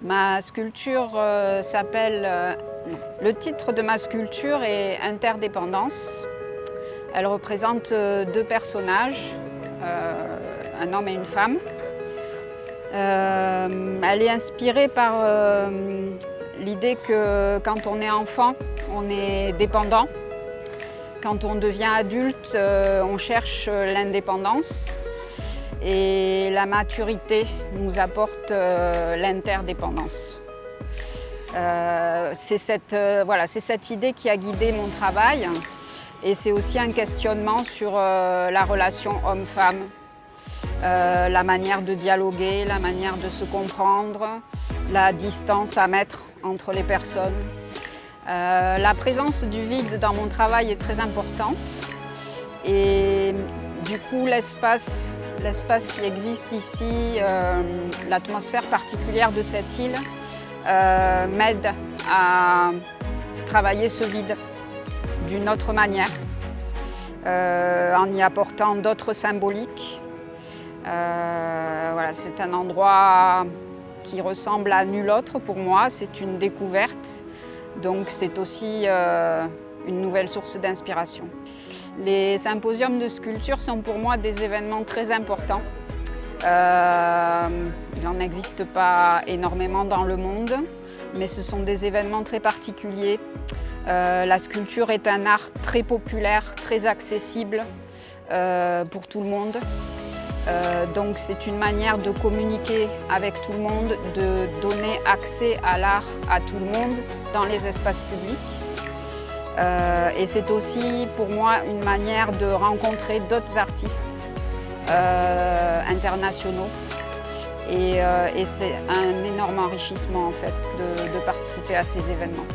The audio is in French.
Ma sculpture s'appelle... le titre de ma sculpture est Interdépendance. Elle représente deux personnages, un homme et une femme. Elle est inspirée par l'idée que quand on est enfant, on est dépendant. Quand on devient adulte, on cherche l'indépendance. Et la maturité nous apporte l'interdépendance. C'est cette idée qui a guidé mon travail et c'est aussi un questionnement sur la relation homme-femme, la manière de dialoguer, la manière de se comprendre, la distance à mettre entre les personnes. La présence du vide dans mon travail est très importante et du coup l'espace qui existe ici, l'atmosphère particulière de cette île m'aide à travailler ce vide d'une autre manière, en y apportant d'autres symboliques. C'est un endroit qui ressemble à nul autre pour moi, c'est une découverte, donc c'est aussi une nouvelle source d'inspiration. Les symposiums de sculpture sont pour moi des événements très importants. Il n'en existe pas énormément dans le monde, mais ce sont des événements très particuliers. La sculpture est un art très populaire, très accessible pour tout le monde. Donc c'est une manière de communiquer avec tout le monde, de donner accès à l'art à tout le monde dans les espaces publics. Et c'est aussi pour moi une manière de rencontrer d'autres artistes internationaux. Et c'est un énorme enrichissement en fait de participer à ces événements.